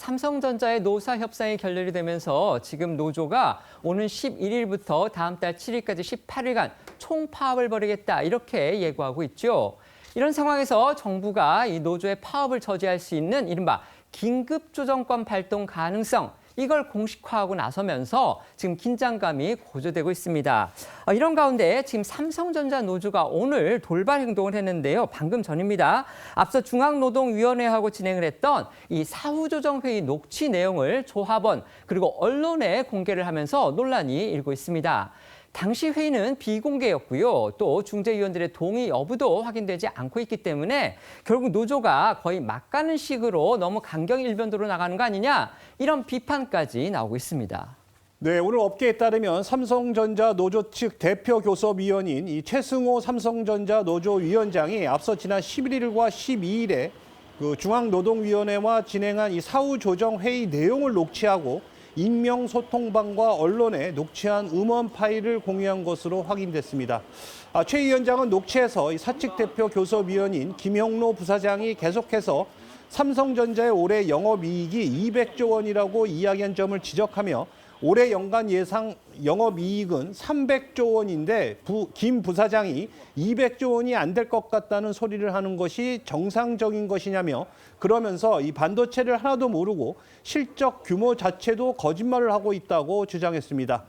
삼성전자의 노사 협상이 결렬이 되면서 지금 노조가 오는 11일부터 다음 달 7일까지 18일간 총파업을 벌이겠다 이렇게 예고하고 있죠. 이런 상황에서 정부가 이 노조의 파업을 저지할 수 있는 이른바 긴급조정권 발동 가능성 이걸 공식화하고 나서면서 지금 긴장감이 고조되고 있습니다. 이런 가운데 지금 삼성전자 노조가 오늘 돌발 행동을 했는데요. 방금 전입니다. 앞서 중앙노동위원회하고 진행을 했던 이 사후조정회의 녹취 내용을 조합원 그리고 언론에 공개를 하면서 논란이 일고 있습니다. 당시 회의는 비공개였고요. 또 중재위원들의 동의 여부도 확인되지 않고 있기 때문에 결국 노조가 거의 막가는 식으로 너무 강경일변도로 나가는 거 아니냐 이런 비판까지 나오고 있습니다. 네, 오늘 업계에 따르면 삼성전자 노조 측 대표 교섭위원인 이 최승호 삼성전자 노조 위원장이 앞서 지난 11일과 12일에 중앙노동위원회와 진행한 이 사후조정회의 내용을 녹취하고 익명소통방과 언론에 녹취한 음원 파일을 공유한 것으로 확인됐습니다. 최 위원장은 녹취에서 사측 대표 교섭위원인 김형로 부사장이 계속해서 삼성전자의 올해 영업이익이 200조 원이라고 이야기한 점을 지적하며 올해 연간 예상 영업이익은 300조 원인데 김 부사장이 200조 원이 안 될 것 같다는 소리를 하는 것이 정상적인 것이냐며 그러면서 이 반도체를 하나도 모르고 실적 규모 자체도 거짓말을 하고 있다고 주장했습니다.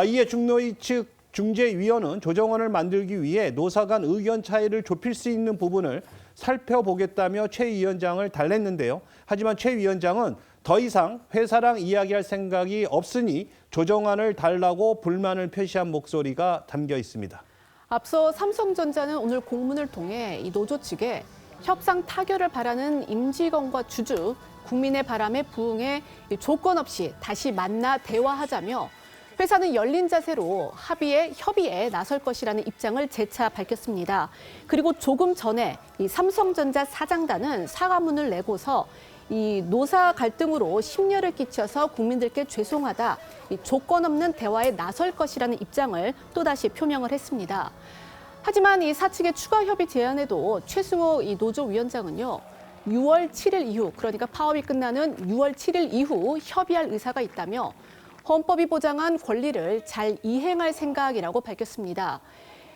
이에 중노위 측 중재위원은 조정안을 만들기 위해 노사 간 의견 차이를 좁힐 수 있는 부분을 살펴보겠다며 최 위원장을 달랬는데요. 하지만 최 위원장은 더 이상 회사랑 이야기할 생각이 없으니 조정안을 달라고 불만을 표시한 목소리가 담겨 있습니다. 앞서 삼성전자는 오늘 공문을 통해 이 노조 측에 협상 타결을 바라는 임직원과 주주, 국민의 바람에 부응해 조건 없이 다시 만나 대화하자며 회사는 열린 자세로 협의에 나설 것이라는 입장을 재차 밝혔습니다. 그리고 조금 전에 이 삼성전자 사장단은 사과문을 내고서 이 노사 갈등으로 심려를 끼쳐서 국민들께 죄송하다, 이 조건 없는 대화에 나설 것이라는 입장을 또다시 표명을 했습니다. 하지만 이 사측의 추가 협의 제안에도 최승호 이 노조 위원장은요, 6월 7일 이후, 그러니까 파업이 끝나는 6월 7일 이후 협의할 의사가 있다며 헌법이 보장한 권리를 잘 이행할 생각이라고 밝혔습니다.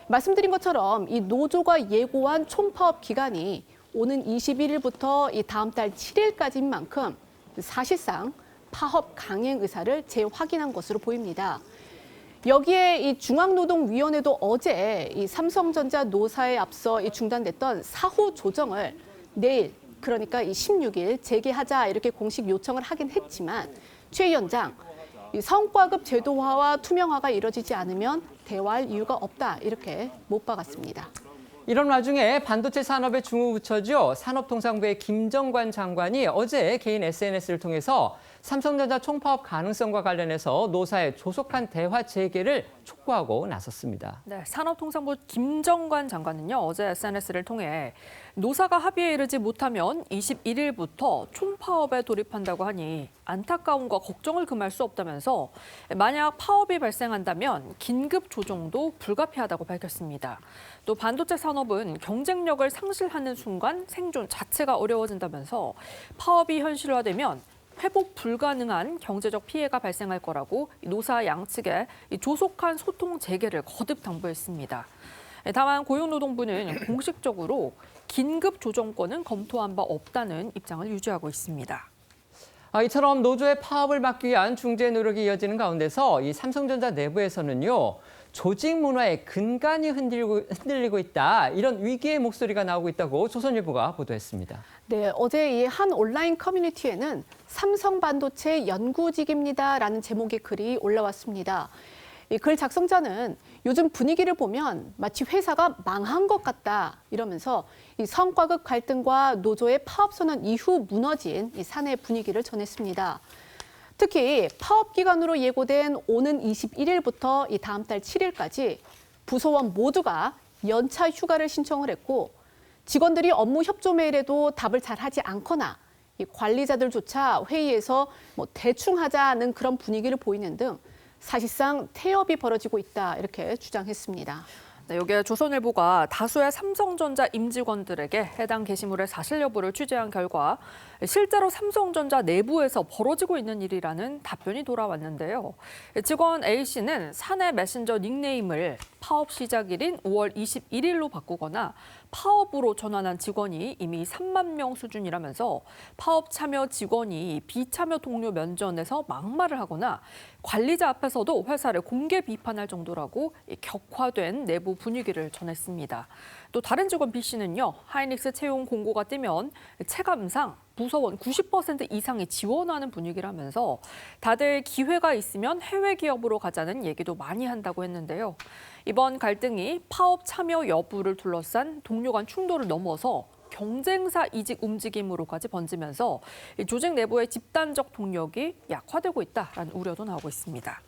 말씀드린 것처럼 이 노조가 예고한 총파업 기간이 오는 21일부터 이 다음 달 7일까지인 만큼 사실상 파업 강행 의사를 재확인한 것으로 보입니다. 여기에 이 중앙노동위원회도 어제 이 삼성전자 노사에 앞서 중단됐던 사후 조정을 내일, 그러니까 이 16일 재개하자 이렇게 공식 요청을 하긴 했지만 최 위원장, 이 성과급 제도화와 투명화가 이뤄지지 않으면 대화할 이유가 없다 이렇게 못 박았습니다. 이런 와중에 반도체 산업의 중후부처죠. 산업통상부의 김정관 장관이 어제 개인 SNS를 통해서 삼성전자 총파업 가능성과 관련해서 노사에 조속한 대화 재개를 촉구하고 나섰습니다. 네, 산업통상부 김정관 장관은요, 어제 SNS를 통해 노사가 합의에 이르지 못하면 21일부터 총파업에 돌입한다고 하니 안타까움과 걱정을 금할 수 없다면서 만약 파업이 발생한다면 긴급 조정도 불가피하다고 밝혔습니다. 또 반도체 산업은 경쟁력을 상실하는 순간 생존 자체가 어려워진다면서 파업이 현실화되면 회복 불가능한 경제적 피해가 발생할 거라고 노사 양측에 조속한 소통 재개를 거듭 당부했습니다. 다만 고용노동부는 공식적으로 긴급 조정권은 검토한 바 없다는 입장을 유지하고 있습니다. 이처럼 노조의 파업을 막기 위한 중재 노력이 이어지는 가운데서 이 삼성전자 내부에서는요. 조직 문화의 근간이 흔들리고 있다. 이런 위기의 목소리가 나오고 있다고 조선일보가 보도했습니다. 네, 어제 이 한 온라인 커뮤니티에는 삼성반도체 연구직입니다라는 제목의 글이 올라왔습니다. 이 글 작성자는 요즘 분위기를 보면 마치 회사가 망한 것 같다 이러면서 이 성과급 갈등과 노조의 파업 선언 이후 무너진 이 사내 분위기를 전했습니다. 특히 파업 기간으로 예고된 오는 21일부터 이 다음 달 7일까지 부서원 모두가 연차 휴가를 신청을 했고 직원들이 업무 협조 메일에도 답을 잘 하지 않거나 이 관리자들조차 회의에서 대충 하자는 그런 분위기를 보이는 등 사실상 태업이 벌어지고 있다 이렇게 주장했습니다. 네, 여기에 조선일보가 다수의 삼성전자 임직원들에게 해당 게시물의 사실 여부를 취재한 결과 실제로 삼성전자 내부에서 벌어지고 있는 일이라는 답변이 돌아왔는데요. 직원 A씨는 사내 메신저 닉네임을 파업 시작일인 5월 21일로 바꾸거나 파업으로 전환한 직원이 이미 3만 명 수준이라면서 파업 참여 직원이 비참여 동료 면전에서 막말을 하거나 관리자 앞에서도 회사를 공개 비판할 정도라고 격화된 내부 분위기를 전했습니다. 또 다른 직원 B씨는요, 하이닉스 채용 공고가 뜨면 체감상 부서원 90% 이상이 지원하는 분위기라면서 다들 기회가 있으면 해외 기업으로 가자는 얘기도 많이 한다고 했는데요. 이번 갈등이 파업 참여 여부를 둘러싼 동료 간 충돌을 넘어서 경쟁사 이직 움직임으로까지 번지면서 조직 내부의 집단적 동력이 약화되고 있다라는 우려도 나오고 있습니다.